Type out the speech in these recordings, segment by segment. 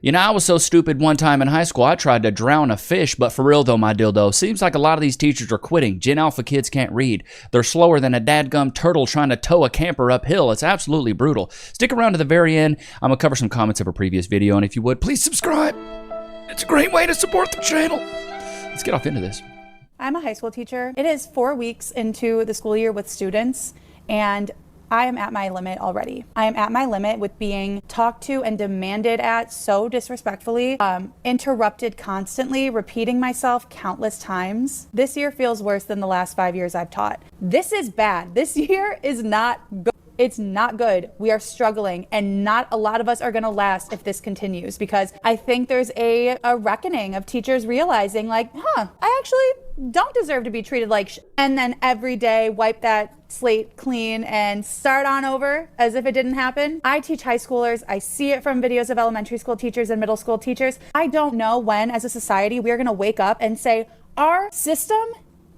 You know, I was so stupid one time in high school, I tried to drown a fish, but for real though, my dildo, seems like a lot of these teachers are quitting. Gen Alpha kids can't read. They're slower than a dadgum turtle trying to tow a camper uphill. It's absolutely brutal. Stick around to the very end. I'm going to cover some comments of a previous video, and if you would, please subscribe. It's a great way to support the channel. Let's get off into this. I'm a high school teacher. It is 4 weeks into the school year with students, and I am at my limit already. I am at my limit with being talked to and demanded at so disrespectfully, interrupted constantly, repeating myself countless times. This year feels worse than the last 5 years I've taught. This is bad. This year is not good. It's not good. We are struggling, and not a lot of us are gonna last if this continues, because I think there's a reckoning of teachers realizing like, I actually don't deserve to be treated like and then every day wipe that slate clean and start on over as if it didn't happen. I teach high schoolers. I see it from videos of elementary school teachers and middle school teachers. I don't know when as a society we're gonna wake up and say, our system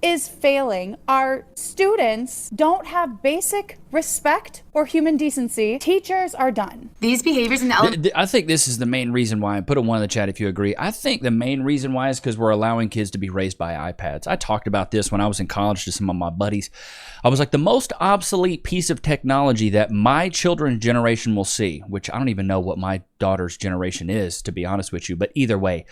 is failing. Our students don't have basic respect or human decency. Teachers are done. These behaviors in the I think this is the main reason why. Put a 1 in the chat if you agree. I think the main reason why is because we're allowing kids to be raised by iPads. I talked about this when I was in college to some of my buddies. I was like, the most obsolete piece of technology that my children's generation will see, which I don't even know what my daughter's generation is, to be honest with you, but either way,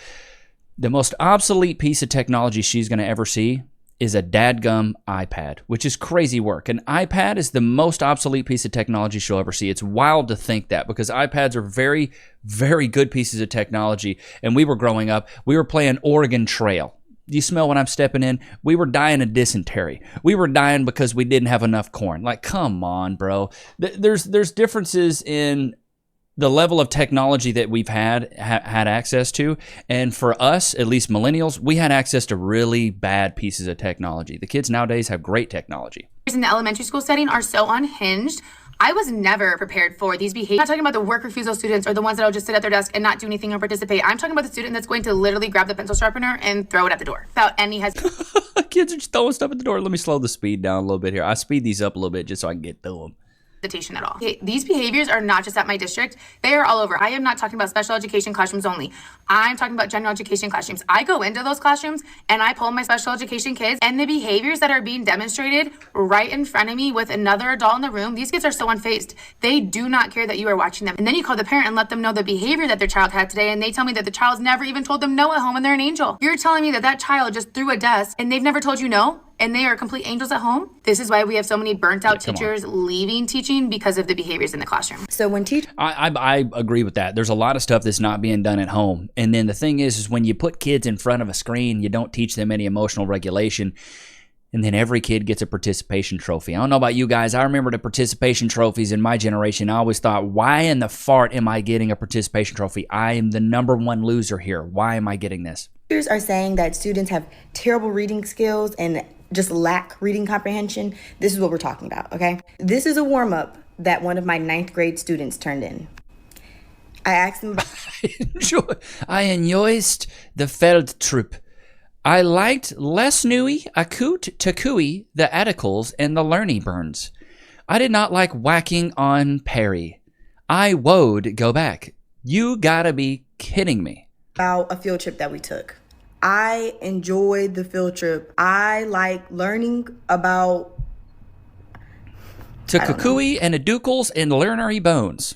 the most obsolete piece of technology she's going to ever see is a dadgum iPad, which is crazy work. An iPad is the most obsolete piece of technology she'll ever see. It's wild to think that, because iPads are very, very good pieces of technology. And we were growing up, we were playing Oregon Trail. Do you smell what I'm stepping in? We were dying of dysentery. We were dying because we didn't have enough corn. Like, come on, bro. There's differences in the level of technology that we've had access to, and for us, at least millennials, we had access to really bad pieces of technology. The kids nowadays have great technology. In the elementary school setting are so unhinged. I was never prepared for these behaviors. I'm not talking about the work refusal students or the ones that'll just sit at their desk and not do anything or participate. I'm talking about the student that's going to literally grab the pencil sharpener and throw it at the door without any hesitation. Kids are just throwing stuff at the door. Let me slow the speed down a little bit here. I speed these up a little bit just so I can get through them. At all. Okay, these behaviors are not just at my district, they are all over. I am not talking about special education classrooms only. I'm talking about general education classrooms. I go into those classrooms and I pull my special education kids, and the behaviors that are being demonstrated right in front of me with another adult in the room, these kids are so unfazed. They do not care that you are watching them. And then you call the parent and let them know the behavior that their child had today, and they tell me that the child's never even told them no at home and they're an angel. You're telling me that that child just threw a desk and they've never told you no? And they are complete angels at home? This is why we have so many burnt out teachers leaving teaching, because of the behaviors in the classroom. So when teachers... I agree with that. There's a lot of stuff that's not being done at home. And then the thing is when you put kids in front of a screen, you don't teach them any emotional regulation. And then every kid gets a participation trophy. I don't know about you guys. I remember the participation trophies in my generation. I always thought, why in the fart am I getting a participation trophy? I am the #1 loser here. Why am I getting this? Teachers are saying that students have terrible reading skills and just lack reading comprehension. This is what we're talking about, okay? This is a warm-up that one of my 9th grade students turned in. I asked him about... I enjoyed the Feldtrupp. I liked Les Nui, Akut, Takui, the Atticles, and the Lerny Burns. I did not like whacking on Perry. I would go back. You gotta be kidding me. About a field trip that we took. I enjoyed the field trip. I like learning about Takukui and Aducles and Lernery Bones.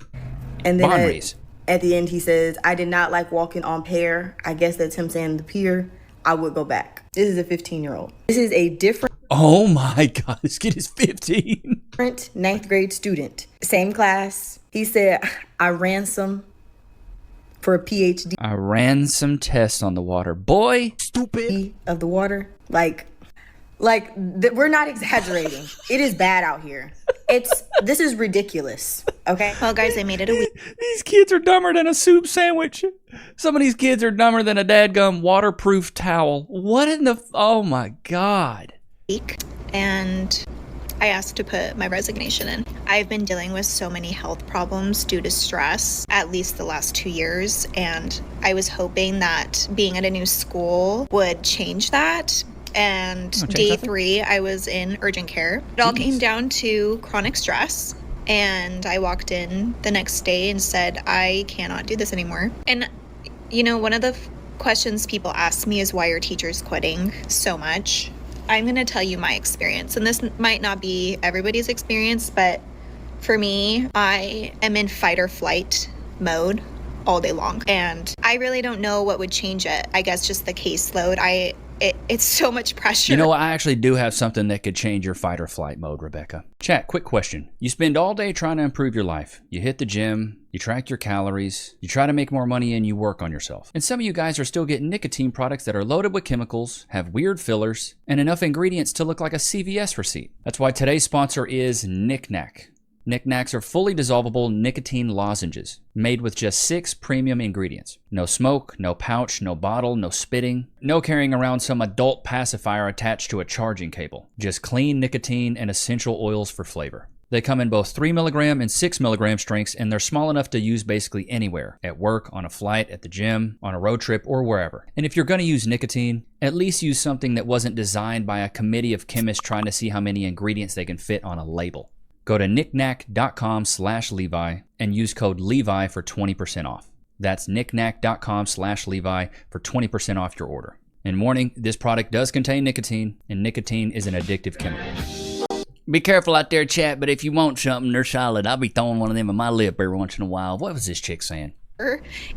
And then at the end he says, I did not like walking on pear. I guess that's him saying the pier. I would go back. This is a 15-year-old. This is a different... Oh my God, this kid is 15. Different 9th grade student. Same class. He said, I ran some for a PhD. I ran some tests on the water. Boy. Stupid. Of the water. We're not exaggerating. It is bad out here. This is ridiculous. Okay? Well, guys, I made it a week. These kids are dumber than a soup sandwich. Some of these kids are dumber than a dadgum waterproof towel. What in the... Oh my God. And I asked to put my resignation in. I've been dealing with so many health problems due to stress, at least the last 2 years, and I was hoping that being at a new school would change that. And day 3, I was in urgent care. It all came down to chronic stress, and I walked in the next day and said, I cannot do this anymore. And One of the questions people ask me is why are teachers quitting so much? I'm going to tell you my experience, and this might not be everybody's experience, but for me, I am in fight or flight mode all day long, and I really don't know what would change it. I guess just the caseload. It's so much pressure. You know what? I actually do have something that could change your fight or flight mode, Rebecca. Chat, quick question. You spend all day trying to improve your life. You hit the gym, you track your calories, you try to make more money, and you work on yourself. And some of you guys are still getting nicotine products that are loaded with chemicals, have weird fillers, and enough ingredients to look like a CVS receipt. That's why today's sponsor is Nic Nac. Nic Nacs are fully dissolvable nicotine lozenges made with just 6 premium ingredients. No smoke, no pouch, no bottle, no spitting, no carrying around some adult pacifier attached to a charging cable. Just clean nicotine and essential oils for flavor. They come in both 3 milligram and 6 milligram strengths, and they're small enough to use basically anywhere. At work, on a flight, at the gym, on a road trip, or wherever. And if you're going to use nicotine, at least use something that wasn't designed by a committee of chemists trying to see how many ingredients they can fit on a label. Go to nicnac.com/Levi and use code Levi for 20% off. That's nicnac.com/Levi for 20% off your order. And warning, this product does contain nicotine, and nicotine is an addictive chemical. Be careful out there, chat, but if you want something, they're solid. I'll be throwing one of them in my lip every once in a while. What was this chick saying?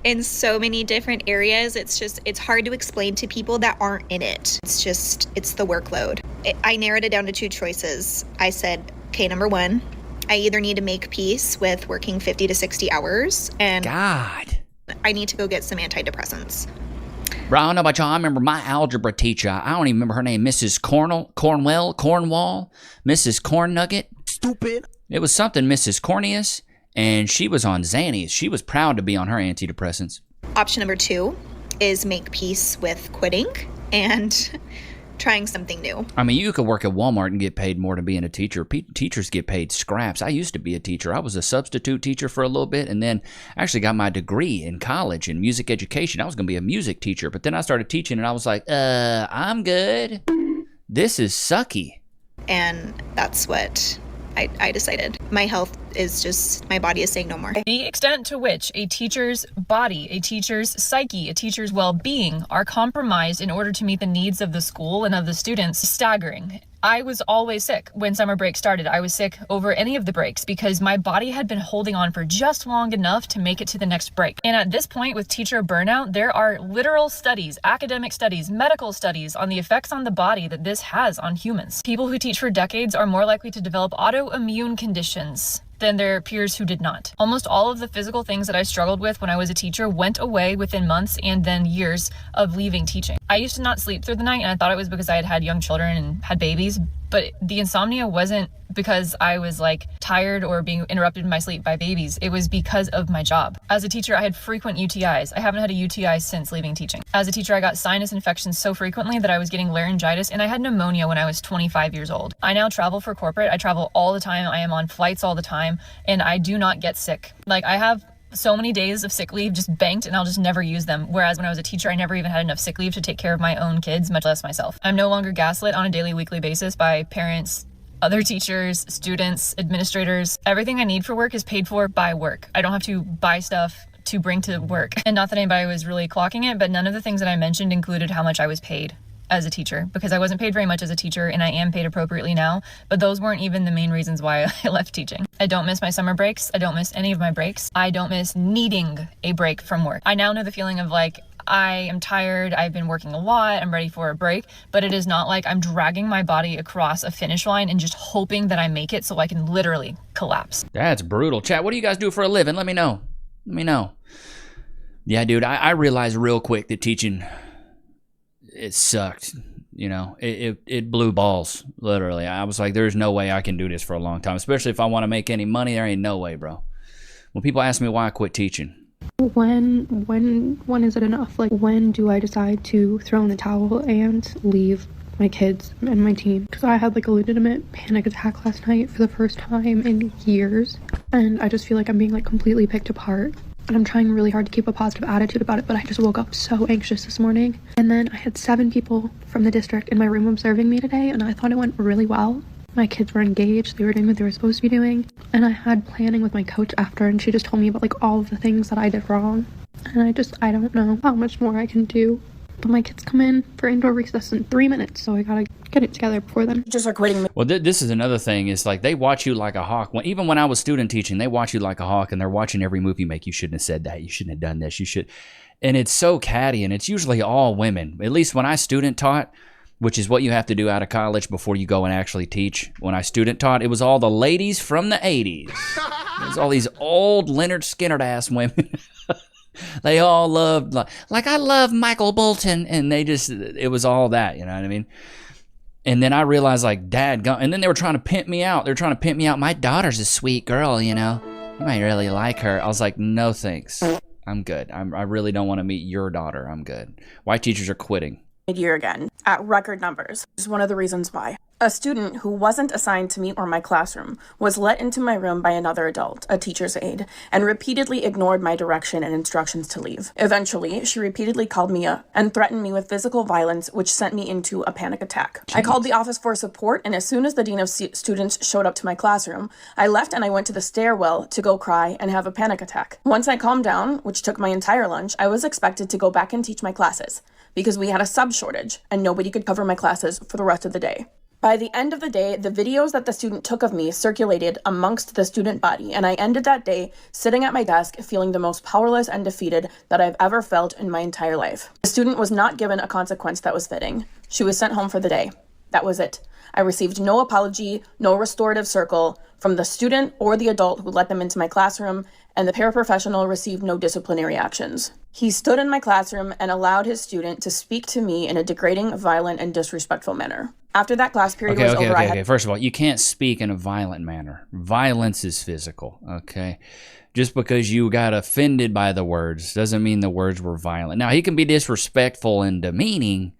In so many different areas, it's hard to explain to people that aren't in it. It's the workload. I narrowed it down to 2 choices. I said, okay, number 1, I either need to make peace with working 50 to 60 hours, and God, I need to go get some antidepressants. Bro, I don't know about y'all. I remember my algebra teacher. I don't even remember her name. Mrs. Cornwall, Mrs. Corn Nugget. Stupid. It was something Mrs. Corneus, and she was on Xannies. She was proud to be on her antidepressants. Option number 2 is make peace with quitting and trying something new. I mean, you could work at Walmart and get paid more than being a teacher. Teachers get paid scraps. I used to be a teacher. I was a substitute teacher for a little bit, and then I actually got my degree in college in music education. I was going to be a music teacher, but then I started teaching, and I was like, I'm good. This is sucky. And that's what I decided. My health is just, my body is saying no more. The extent to which a teacher's body, a teacher's psyche, a teacher's well-being are compromised in order to meet the needs of the school and of the students is staggering. I was always sick when summer break started. I was sick over any of the breaks because my body had been holding on for just long enough to make it to the next break. And at this point with teacher burnout, there are literal studies, academic studies, medical studies on the effects on the body that this has on humans. People who teach for decades are more likely to develop autoimmune conditions than their peers who did not. Almost all of the physical things that I struggled with when I was a teacher went away within months and then years of leaving teaching. I used to not sleep through the night, and I thought it was because I had young children and had babies, but the insomnia wasn't because I was tired or being interrupted in my sleep by babies. It was because of my job. As a teacher, I had frequent UTIs. I haven't had a UTI since leaving teaching. As a teacher, I got sinus infections so frequently that I was getting laryngitis, and I had pneumonia when I was 25 years old. I now travel for corporate. I travel all the time. I am on flights all the time, and I do not get sick. I have so many days of sick leave just banked, and I'll just never use them. Whereas when I was a teacher, I never even had enough sick leave to take care of my own kids, much less myself. I'm no longer gaslit on a daily, weekly basis by parents, other teachers, students, administrators. Everything I need for work is paid for by work. I don't have to buy stuff to bring to work. And not that anybody was really clocking it, but none of the things that I mentioned included how much I was paid as a teacher, because I wasn't paid very much as a teacher, and I am paid appropriately now, but those weren't even the main reasons why I left teaching. I don't miss my summer breaks. I don't miss any of my breaks. I don't miss needing a break from work. I now know the feeling of I am tired, I've been working a lot, I'm ready for a break, but it is not like I'm dragging my body across a finish line and just hoping that I make it so I can literally collapse. That's brutal. Chat, what do you guys do for a living? Let me know. Yeah, dude, I realized real quick that teaching, it sucked. It blew balls, literally. I was like, there's no way I can do this for a long time, especially if I want to make any money. There ain't no way, bro. When people ask me why I quit teaching, when is it enough? When do I decide to throw in the towel and leave my kids and my team? Because I had a legitimate panic attack last night for the first time in years, and I just feel like I'm being completely picked apart. And I'm trying really hard to keep a positive attitude about it, but I just woke up so anxious this morning. And then I had 7 people from the district in my room observing me today, and I thought it went really well. My kids were engaged, they were doing what they were supposed to be doing. And I had planning with my coach after, and she just told me about all of the things that I did wrong. And I don't know how much more I can do. But my kids come in for indoor recess in 3 minutes, so I gotta get it together before then. Teachers are quitting me. Well, this is another thing. It's like they watch you like a hawk. Even when I was student teaching, they watch you like a hawk, and they're watching every move you make. You shouldn't have said that. You shouldn't have done this. You should. And it's so catty, and it's usually all women. At least when I student taught, which is what you have to do out of college before you go and actually teach. When I student taught, it was all the ladies from the 80s. It was all these old Leonard Skinner-ass women. They all loved, like I love Michael Bolton, and it was all that, you know what I mean? And then I realized, like, and then they were trying to pimp me out. They're trying to pimp me out. My daughter's a sweet girl, you know? You might really like her. I was like, no thanks. I'm good. I really don't want to meet your daughter. I'm good. White teachers are quitting. Year again, at record numbers, is one of the reasons why. A student who wasn't assigned to me or my classroom was let into my room by another adult, a teacher's aide, and repeatedly ignored my direction and instructions to leave. Eventually, she repeatedly called me up and threatened me with physical violence, which sent me into a panic attack. Jeez. I called the office for support, and as soon as the dean of students showed up to my classroom, I left and I went to the stairwell to go cry and have a panic attack. Once I calmed down, which took my entire lunch, I was expected to go back and teach my classes, because we had a sub shortage and nobody could cover my classes for the rest of the day. By the end of the day, the videos that the student took of me circulated amongst the student body, and I ended that day sitting at my desk feeling the most powerless and defeated that I've ever felt in my entire life. The student was not given a consequence that was fitting. She was sent home for the day. That was it. I received no apology, no restorative circle from the student or the adult who let them into my classroom, and the paraprofessional received no disciplinary actions. He stood in my classroom and allowed his student to speak to me in a degrading, violent, and disrespectful manner. After that class period was over, Okay. First of all, you can't speak in a violent manner. Violence is physical, okay? Just because you got offended by the words doesn't mean the words were violent. Now, he can be disrespectful and demeaning.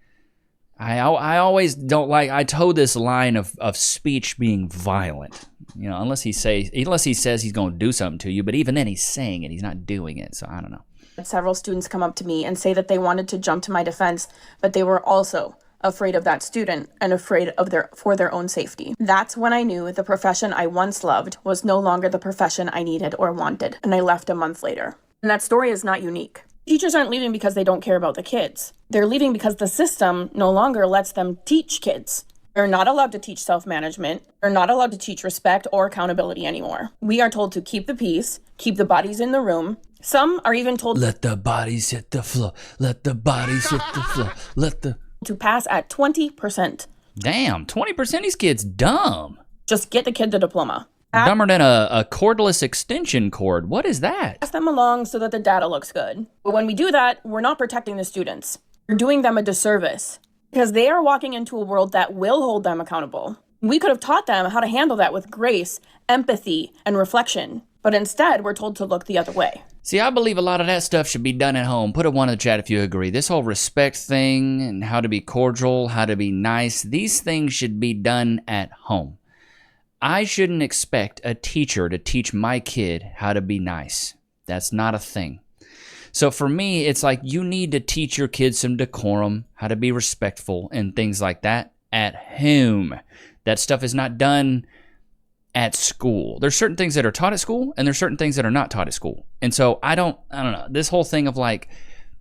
I always don't like, I told this line of speech being violent, you know, unless he says he's going to do something to you, but even then he's saying it, he's not doing it, so I don't know. Several students come up to me and say that they wanted to jump to my defense, but they were also afraid of that student and afraid of for their own safety. That's when I knew the profession I once loved was no longer the profession I needed or wanted, and I left a month later. And that story is not unique. Teachers aren't leaving because they don't care about the kids. They're leaving because the system no longer lets them teach kids. They're not allowed to teach self-management. They're not allowed to teach respect or accountability anymore. We are told to keep the peace, keep the bodies in the room. Some are even told, let the bodies hit the floor. Let the bodies hit the floor. To pass at 20%. Damn, 20% of these kids dumb. Just get the kid the diploma. Dumber than a cordless extension cord. What is that? Pass them along so that the data looks good. But when we do that, we're not protecting the students. We're doing them a disservice because they are walking into a world that will hold them accountable. We could have taught them how to handle that with grace, empathy, and reflection. But instead, we're told to look the other way. See, I believe a lot of that stuff should be done at home. Put a 1 in the chat if you agree. This whole respect thing and how to be cordial, how to be nice, these things should be done at home. I shouldn't expect a teacher to teach my kid how to be nice. That's not a thing. So for me, it's like you need to teach your kids some decorum, how to be respectful, and things like that at home. That stuff is not done at school. There's certain things that are taught at school, and there's certain things that are not taught at school. And so I don't know. This whole thing of like,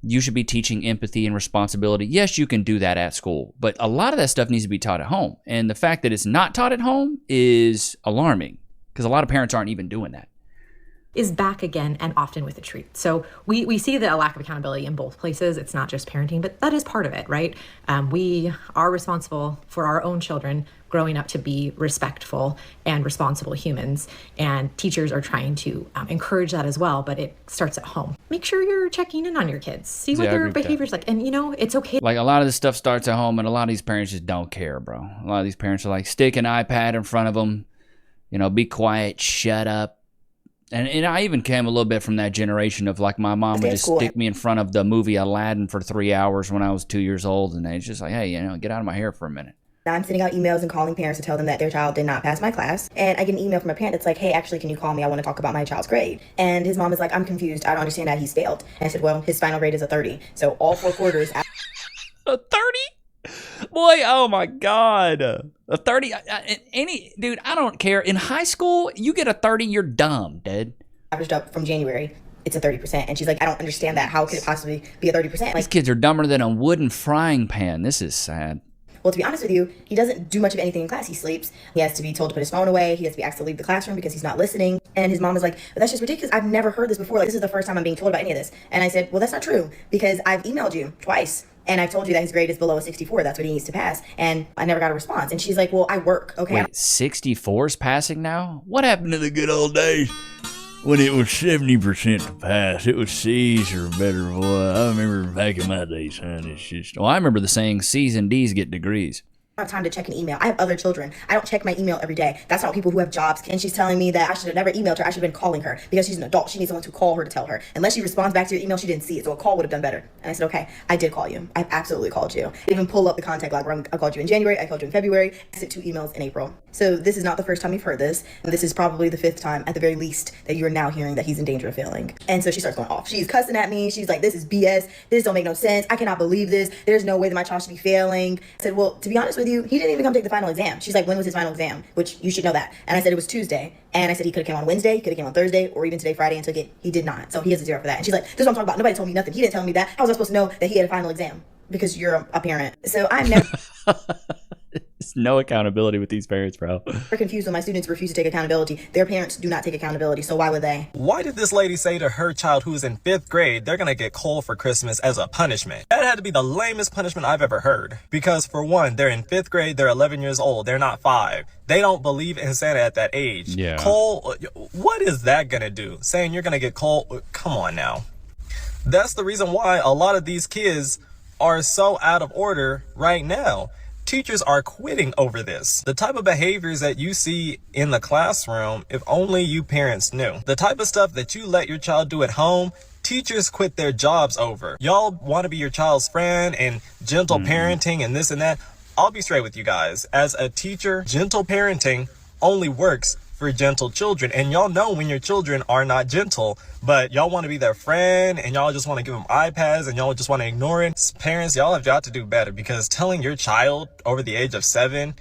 you should be teaching empathy and responsibility. Yes, you can do that at school, but a lot of that stuff needs to be taught at home. And the fact that it's not taught at home is alarming because a lot of parents aren't even doing that. Is back again and often with a treat. So we see the lack of accountability in both places. It's not just parenting, but that is part of it, right? We are responsible for our own children growing up to be respectful and responsible humans. And teachers are trying to encourage that as well, but it starts at home. Make sure you're checking in on your kids. See what their behavior's like. And, you know, it's okay. Like a lot of this stuff starts at home, and a lot of these parents just don't care, bro. A lot of these parents are like, stick an iPad in front of them, you know, be quiet, shut up. And I even came a little bit from that generation of like my mom would just stick me in front of the movie Aladdin for 3 hours when I was 2 years old. And it's just like, hey, you know, get out of my hair for a minute. I'm sending out emails and calling parents to tell them that their child did not pass my class. And I get an email from a parent that's like, hey, actually, can you call me? I want to talk about my child's grade. And his mom is like, I'm confused. I don't understand how he's failed. And I said, well, his final grade is a 30. So all 4 quarters. A 30? Boy, oh my God. A 30. Dude, I don't care. In high school, you get a 30, you're dumb, dude. Averaged up from January it's a 30%. And she's like, I don't understand that. How could it possibly be a 30%? Like, These kids are dumber than a wooden frying pan. This is sad. well, to be honest with you, he doesn't do much of anything in class. He sleeps. He has to be told to put his phone away. He has to be asked to leave the classroom because he's not listening. And his mom is like, but that's just ridiculous. I've never heard this before. Like, this is the first time I'm being told about any of this. And I said, well, that's not true, because I've emailed you twice. And I've told you that his grade is below a 64. That's what he needs to pass. And I never got a response. And she's like, well, I work. Okay. Wait, 64's passing now? What happened to the good old days when it was 70% to pass? It was C's or better. Boy, I remember back in my day, son. It's just, well, I remember the saying C's and D's get degrees. I don't have time to check an email. I have other children. I don't check my email every day. That's not people who have jobs. And she's telling me that I should have never emailed her. I should have been calling her because she's an adult. She needs someone to call her to tell her. Unless she responds back to your email, she didn't see it. So a call would have done better. And I said, okay, I did call you. I absolutely called you. I even pull up the contact log where I called you in January. I called you in February. I sent 2 emails in April. So this is not the first time you've heard this. And this is probably the 5th time, at the very least, that you're now hearing that he's in danger of failing. And so she starts going off. She's cussing at me. She's like, this is BS. This don't make no sense. I cannot believe this. There's no way that my child should be failing. I said, well, to be honest with you, he didn't even come take the final exam. She's like, when was his final exam? Which you should know that. And I said it was Tuesday. And I said he could have came on Wednesday, he could have came on Thursday, or even today, Friday, and took it. He did not. So he has a 0 for that. And she's like, this is what I'm talking about. Nobody told me nothing. He didn't tell me that. How was I supposed to know that he had a final exam? Because you're a parent. So I'm never There's no accountability with these parents, bro. confused when my students refuse to take accountability. Their parents do not take accountability. So why would they? Why did this lady say to her child who's in 5th grade, they're going to get coal for Christmas as a punishment? That had to be the lamest punishment I've ever heard. Because for one, they're in 5th grade, they're 11 years old, they're not 5. They don't believe in Santa at that age. Yeah. Coal, what is that going to do? Saying you're going to get coal, come on now. That's the reason why a lot of these kids are so out of order right now. Teachers are quitting over this. The type of behaviors that you see in the classroom, if only you parents knew. The type of stuff that you let your child do at home, teachers quit their jobs over. Y'all want to be your child's friend and gentle parenting and this and that. I'll be straight with you guys. As a teacher, gentle parenting only works for gentle children. And y'all know when your children are not gentle, but y'all want to be their friend and y'all just want to give them iPads and y'all just want to ignore it. Parents, y'all have got to do better, because telling your child over the age of 7,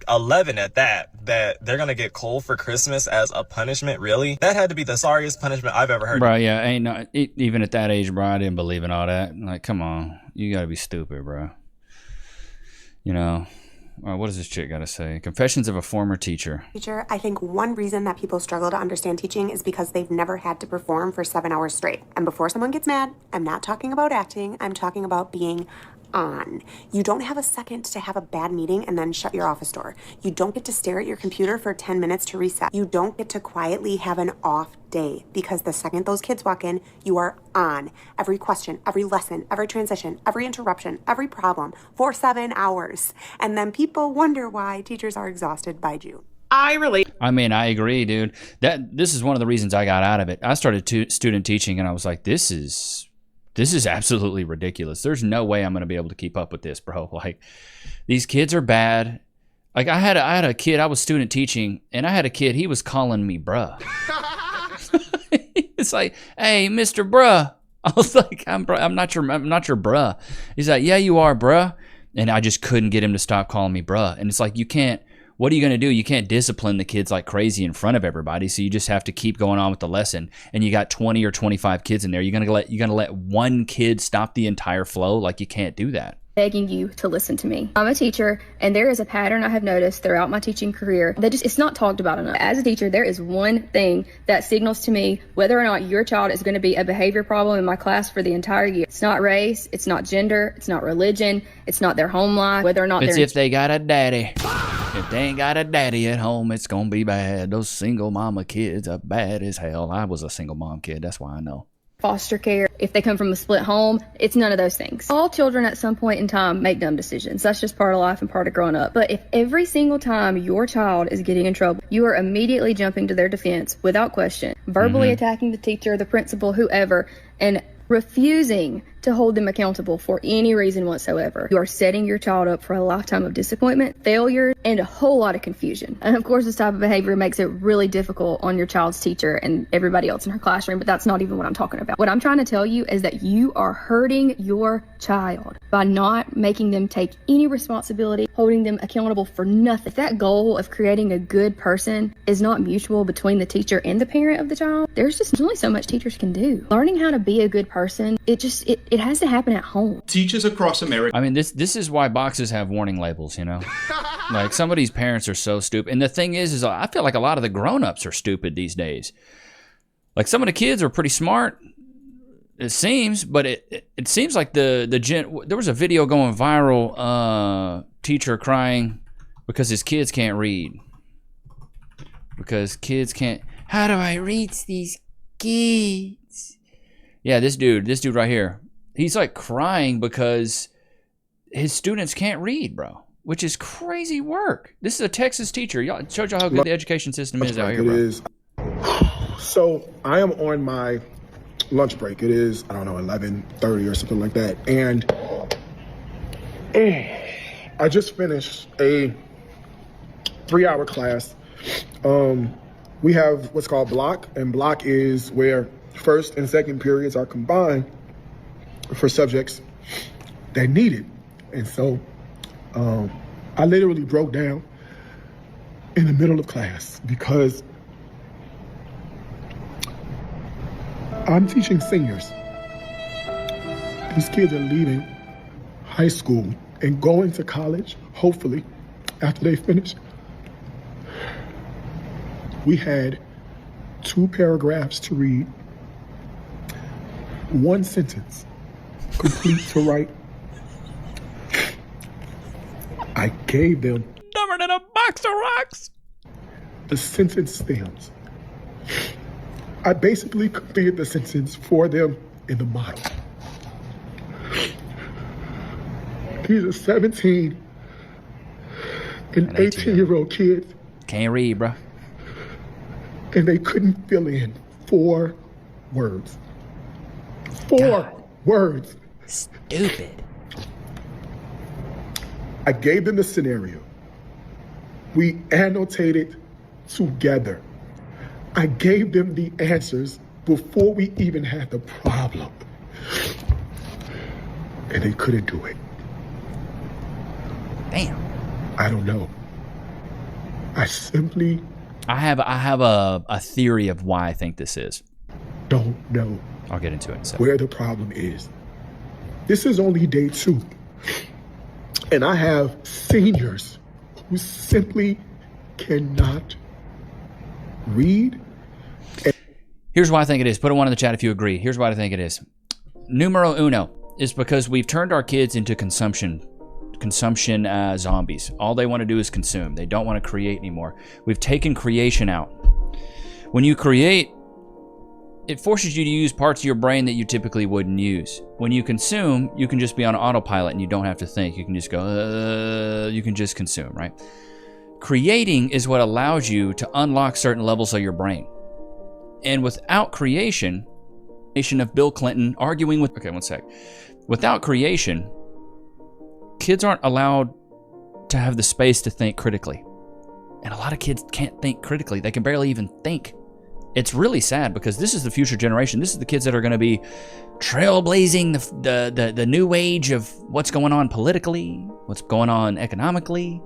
11 at that they're going to get coal for Christmas as a punishment, really? That had to be the sorriest punishment I've ever heard. Bro, yeah, ain't no, even at that age, bro, I didn't believe in all that. Like, come on. You got to be stupid, bro. You know? What does this chick got to say? Confessions of a former teacher. I think one reason that people struggle to understand teaching is because they've never had to perform for 7 hours straight. And before someone gets mad, I'm not talking about acting. I'm talking about being on. You don't have a second to have a bad meeting and then shut your office door. You don't get to stare at your computer for 10 minutes to reset. You don't get to quietly have an off day, because the second those kids walk in, you are on. Every question, every lesson, every transition, every interruption, every problem for 7 hours. And then people wonder why teachers are exhausted by June. I mean, I agree, dude. This is one of the reasons I got out of it. I started student teaching and I was like, this is absolutely ridiculous. There's no way I'm going to be able to keep up with this, bro. Like, these kids are bad. Like, I had a kid, I was student teaching, and I had a kid, he was calling me bruh. It's like, hey, Mr. Bruh. I was like, I'm not your bruh. He's like, yeah, you are, bruh. And I just couldn't get him to stop calling me bruh. And it's like, what are you going to do? You can't discipline the kids like crazy in front of everybody. So you just have to keep going on with the lesson. And you got 20 or 25 kids in there. You're going to let one kid stop the entire flow? Like, you can't do that. Begging you to listen to me. I'm a teacher, and there is a pattern I have noticed throughout my teaching career that it's not talked about enough. As a teacher, there is one thing that signals to me whether or not your child is going to be a behavior problem in my class for the entire year. It's not race, it's not gender, it's not religion, it's not their home life, whether or not it's if they got a daddy. If they ain't got a daddy at home, it's gonna be bad. Those single mama kids are bad as hell. I was a single mom kid, that's why I know. Foster care, if they come from a split home, it's none of those things. All children at some point in time make dumb decisions. That's just part of life and part of growing up. But if every single time your child is getting in trouble, you are immediately jumping to their defense without question, verbally attacking the teacher, the principal, whoever, and refusing to to hold them accountable for any reason whatsoever, you are setting your child up for a lifetime of disappointment, failure, and a whole lot of confusion. And of course, this type of behavior makes it really difficult on your child's teacher and everybody else in her classroom, but that's not even what I'm talking about. What I'm trying to tell you is that you are hurting your child by not making them take any responsibility, holding them accountable for nothing. If that goal of creating a good person is not mutual between the teacher and the parent of the child, there's only so much teachers can do. Learning how to be a good person, it has to happen at home. Teachers across America. I mean, this is why boxes have warning labels, you know? Like, some of these parents are so stupid. And the thing is I feel like a lot of the grown-ups are stupid these days. Like, some of the kids are pretty smart, it seems, but it seems like there was a video going viral, teacher crying because his kids can't read. Because kids can't, how do I reach these kids? Yeah, this dude right here, he's like crying because his students can't read, bro, which is crazy work. This is a Texas teacher. Y'all showed y'all how good the education system is out here, bro. It is. So I am on my lunch break. It is, I don't know, 11:30 or something like that. And I just finished a 3-hour class. We have what's called block, and block is where first and second periods are combined for subjects that need it. And so I literally broke down in the middle of class because I'm teaching seniors. These kids are leaving high school and going to college, hopefully, after they finish. We had 2 paragraphs to read, 1 sentence complete to write. I gave them dumber than a box of rocks. The sentence stems. I basically completed the sentence for them in the model. These are 17 and 18-year-old kids. Can't read, bro. And they couldn't fill in 4 words. 4 words. Stupid. I gave them the scenario. We annotated together. I gave them the answers before we even had the problem. And they couldn't do it. Damn. I don't know. I simply I have a theory of why I think this is. Don't know. I'll get into it in a second. Where the problem is. This is only day 2. And I have seniors who simply cannot read. Here's why I think it is. Put a 1 in the chat if you agree. Here's why I think it is. Numero uno is because we've turned our kids into consumption zombies. All they want to do is consume. They don't want to create anymore. We've taken creation out. When you create, it forces you to use parts of your brain that you typically wouldn't use. When you consume, you can just be on autopilot and you don't have to think. You can just go, you can just consume, right? Creating is what allows you to unlock certain levels of your brain. And without creation of Bill Clinton arguing with, okay, one sec. Without creation, kids aren't allowed to have the space to think critically. And a lot of kids can't think critically. They can barely even think. It's really sad because this is the future generation. This is the kids that are going to be trailblazing the new age of what's going on politically, what's going on economically.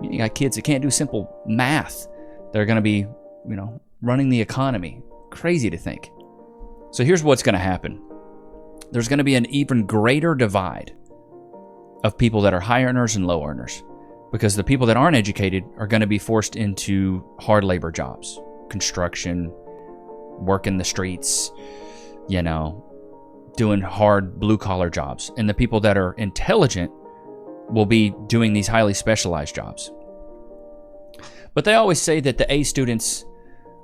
You got kids that can't do simple math. They're going to be, running the economy. Crazy to think. So here's what's going to happen. There's going to be an even greater divide of people that are high earners and low earners, because the people that aren't educated are going to be forced into hard labor jobs, construction, work in the streets, doing hard blue collar jobs. And the people that are intelligent will be doing these highly specialized jobs. But they always say that the A students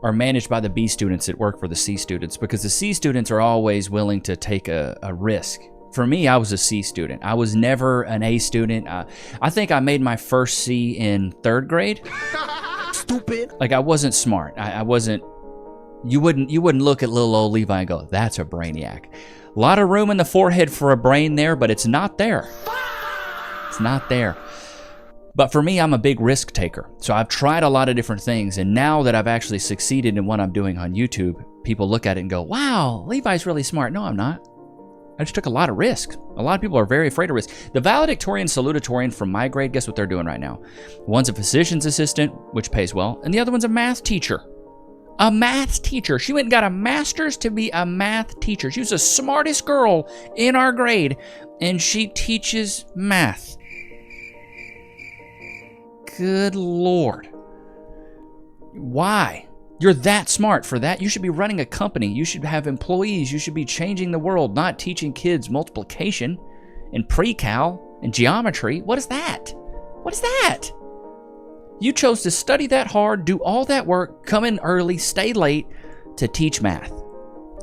are managed by the B students that work for the C students, because the C students are always willing to take a risk. For me, I was a C student. I was never an A student. I think I made my first C in 3rd grade. Stupid. Like, I wasn't smart. I wasn't You wouldn't look at little old Levi and go, that's a brainiac. A lot of room in the forehead for a brain there, but it's not there. It's not there. But for me, I'm a big risk taker. So I've tried a lot of different things, and now that I've actually succeeded in what I'm doing on YouTube, people look at it and go, wow, Levi's really smart. No, I'm not. I just took a lot of risks. A lot of people are very afraid of risk. The valedictorian, salutatorian from my grade, guess what they're doing right now? One's a physician's assistant, which pays well, and the other one's a math teacher. A math teacher. She went and got a master's to be a math teacher. She was the smartest girl in our grade, and she teaches math. Good Lord. Why? You're that smart for that. You should be running a company. You should have employees. You should be changing the world, not teaching kids multiplication and pre-cal and geometry. What is that? What is that? You chose to study that hard, do all that work, come in early, stay late to teach math.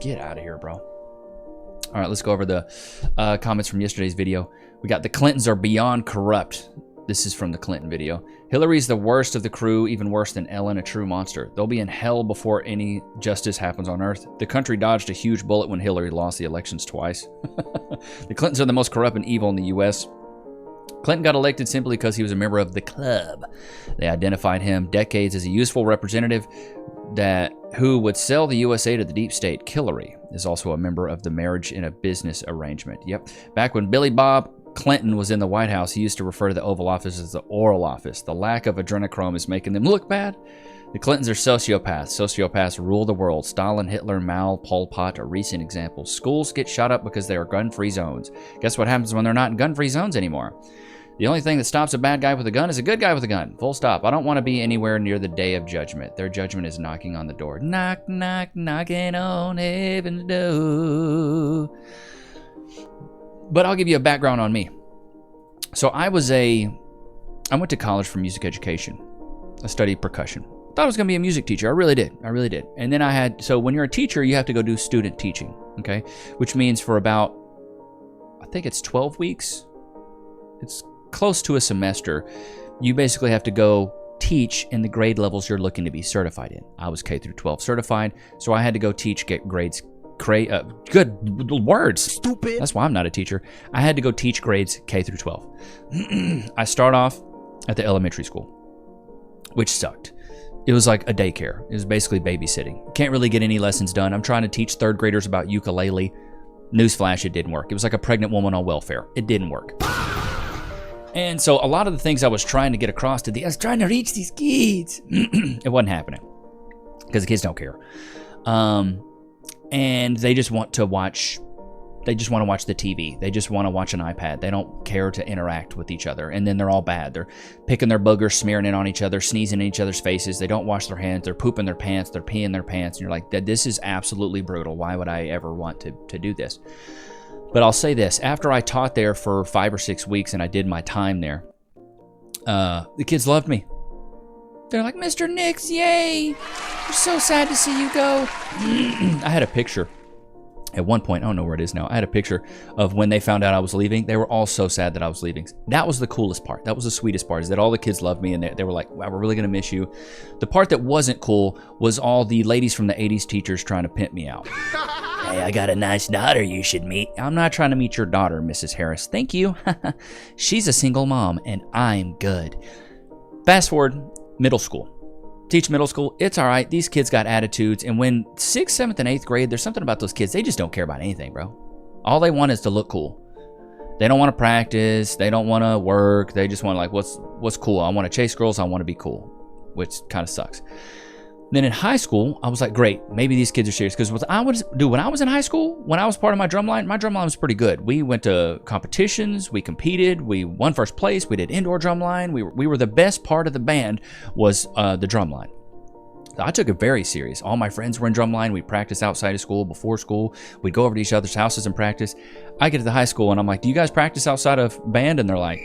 Get out of here, bro. All right, let's go over the comments from yesterday's video. We got the Clintons are beyond corrupt. This is from the Clinton video. Hillary's the worst of the crew, even worse than Ellen, a true monster. They'll be in hell before any justice happens on Earth. The country dodged a huge bullet when Hillary lost the elections twice. The Clintons are the most corrupt and evil in the U.S. Clinton got elected simply because he was a member of the club. They identified him decades as a useful representative who would sell the USA to the deep state. Hillary is also a member of the marriage in a business arrangement. Yep. Back when Billy Bob Clinton was in the White House, he used to refer to the Oval Office as the oral office. The lack of adrenochrome is making them look bad. The Clintons are sociopaths. Sociopaths rule the world. Stalin, Hitler, Mao, Pol Pot are recent examples. Schools get shot up because they are gun-free zones. Guess what happens when they're not in gun-free zones anymore? The only thing that stops a bad guy with a gun is a good guy with a gun. Full stop. I don't want to be anywhere near the day of judgment. Their judgment is knocking on the door. Knock, knock, knocking on heaven's door. But I'll give you a background on me. So I went to college for music education. I studied percussion. Thought I was going to be a music teacher. I really did. And then so when you're a teacher, you have to go do student teaching, okay? Which means for about, I think it's 12 weeks. It's close to a semester. You basically have to go teach in the grade levels you're looking to be certified in. I was K through 12 certified, so I had to go teach, get grades. Good words. Stupid. That's why I'm not a teacher. I had to go teach grades K through 12. I start off at the elementary school, which sucked. It was like a daycare. It was basically babysitting. Can't really get any lessons done. I'm trying to teach third graders about ukulele. Newsflash, it didn't work. It was like a pregnant woman on welfare. It didn't work. And so a lot of the things I was trying to get across I was trying to reach these kids. It wasn't happening because the kids don't care. And they just want to watch the TV. They just want to watch an iPad. They don't care to interact with each other. And then they're all bad. They're picking their boogers, smearing it on each other, sneezing in each other's faces. They don't wash their hands. They're pooping their pants. They're peeing their pants. And you're like, this is absolutely brutal. Why would I ever want to do this? But I'll say this. After I taught there for 5 or 6 weeks and I did my time there, the kids loved me. They're like, Mr. Nichs, yay! We're so sad to see you go. I had a picture. At one point, I don't know where it is now, I had a picture of when they found out I was leaving. They were all so sad that I was leaving. That was the coolest part. That was the sweetest part, is that all the kids loved me and they were like, wow, we're really going to miss you. The part that wasn't cool was all the ladies from the 80s teachers trying to pimp me out. Hey, I got a nice daughter you should meet. I'm not trying to meet your daughter, Mrs. Harris. Thank you. She's a single mom and I'm good. Fast forward, middle school. Teach middle school, it's all right. These kids got attitudes. And when 6th, 7th, and 8th grade, there's something about those kids. They just don't care about anything, bro. All they want is to look cool. They don't want to practice. They don't want to work. They just want to like, what's cool? I want to chase girls. I want to be cool, which kind of sucks. Then in high school, I was like, great, maybe these kids are serious. Because when I was in high school, when I was part of my drum line was pretty good. We went to competitions, we competed, we won first place, we did indoor drum line. We were the best part of the band was the drum line. So I took it very serious. All my friends were in drum line. We practiced outside of school, before school. We'd go over to each other's houses and practice. I get to the high school and I'm like, do you guys practice outside of band? And they're like,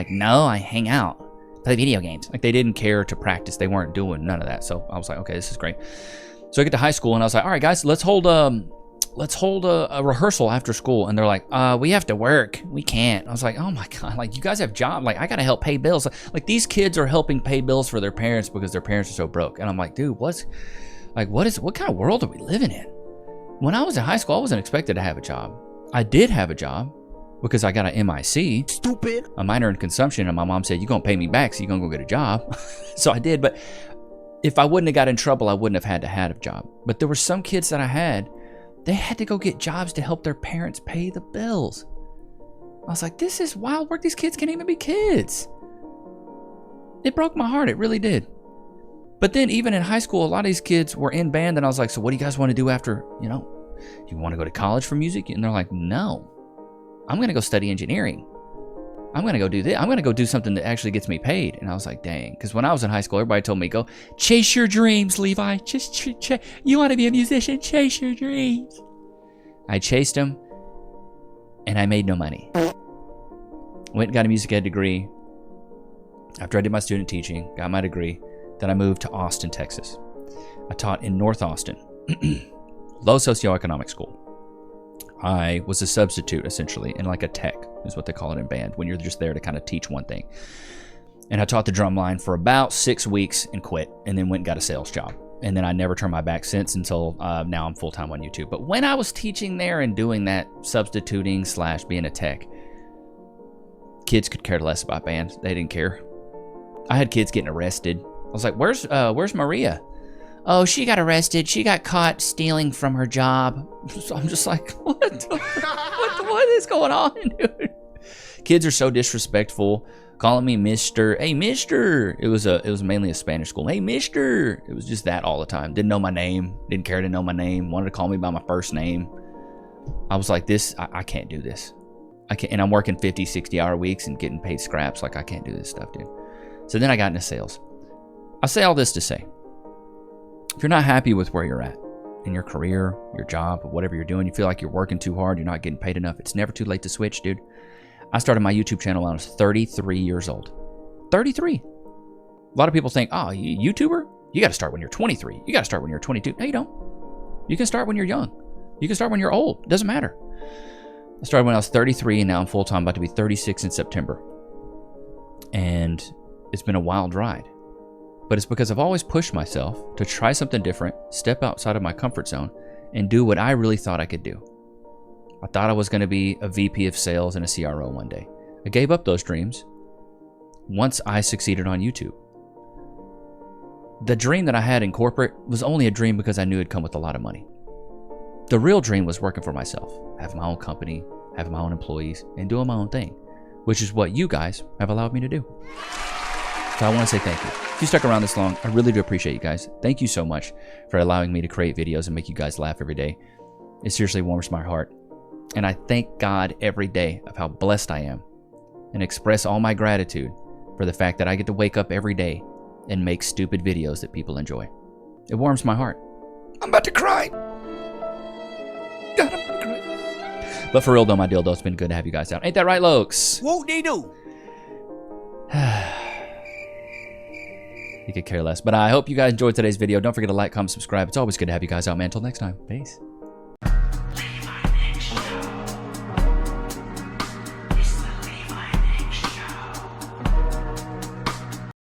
no, I hang out. Play video games. Like they didn't care to practice. They weren't doing none of that. So I was like, okay, this is great. So I get to high school and I was like, all right, guys, let's hold a rehearsal after school. And they're like, we have to work. We can't. I was like, oh my God, like you guys have jobs. Like I got to help pay bills. Like these kids are helping pay bills for their parents because their parents are so broke. And I'm like, dude, Like, what kind of world are we living in? When I was in high school, I wasn't expected to have a job. I did have a job because I got an MIC. Stupid. A minor in consumption, and my mom said, you're going to pay me back, so you're going to go get a job. So I did, but if I wouldn't have got in trouble, I wouldn't have had to have a job. But there were some kids that I had, they had to go get jobs to help their parents pay the bills. I was like, this is wild work. These kids can't even be kids. It broke my heart. It really did. But then even in high school, a lot of these kids were in band, and I was like, so what do you guys want to do after, do you want to go to college for music? And they're like, no, I'm going to go study engineering. I'm going to go do this. I'm going to go do something that actually gets me paid. And I was like, dang. Because when I was in high school, everybody told me, go chase your dreams, Levi. Just you want to be a musician? Chase your dreams. I chased them, and I made no money. Went and got a music ed degree. After I did my student teaching, got my degree, then I moved to Austin, Texas. I taught in North Austin, low socioeconomic school. I was a substitute, essentially, in like a tech, is what they call it in band, when you're just there to kind of teach one thing. And I taught the drum line for about 6 weeks and quit, and then went and got a sales job. And then I never turned my back since until now I'm full-time on YouTube. But when I was teaching there and doing that substituting / being a tech, kids could care less about band. They didn't care. I had kids getting arrested. I was like, where's Maria? Oh, she got arrested. She got caught stealing from her job. So I'm just like, what is going on, dude? Kids are so disrespectful, calling me Mister. Hey, Mister. It was mainly a Spanish school. Hey, Mister. It was just that all the time. Didn't know my name. Didn't care to know my name. Wanted to call me by my first name. I was like, I can't do this. I can't. And I'm working 50, 60-hour weeks and getting paid scraps. Like, I can't do this stuff, dude. So then I got into sales. I say all this to say, if you're not happy with where you're at in your career, your job, whatever you're doing, you feel like you're working too hard, you're not getting paid enough, it's never too late to switch, dude. I started my YouTube channel when I was 33 years old. 33. A lot of people think, oh, YouTuber? You got to start when you're 23. You got to start when you're 22. No, you don't. You can start when you're young. You can start when you're old. It doesn't matter. I started when I was 33, and now I'm full-time, about to be 36 in September. And it's been a wild ride. But it's because I've always pushed myself to try something different, step outside of my comfort zone, and do what I really thought I could do. I thought I was going to be a VP of sales and a CRO one day. I gave up those dreams once I succeeded on YouTube. The dream that I had in corporate was only a dream because I knew it'd come with a lot of money. The real dream was working for myself, having my own company, having my own employees, and doing my own thing, which is what you guys have allowed me to do. So I want to say thank you. If you stuck around this long, I really do appreciate you guys. Thank you so much for allowing me to create videos and make you guys laugh every day. It seriously warms my heart. And I thank God every day of how blessed I am and express all my gratitude for the fact that I get to wake up every day and make stupid videos that people enjoy. It warms my heart. I'm about to cry. God, I'm about to cry. But for real though, my dildo, it's been good to have you guys out. Ain't that right, Lokes? Whoop de doo. You could care less. But I hope you guys enjoyed today's video. Don't forget to like, comment, subscribe. It's always good to have you guys out, man. Until next time. Peace.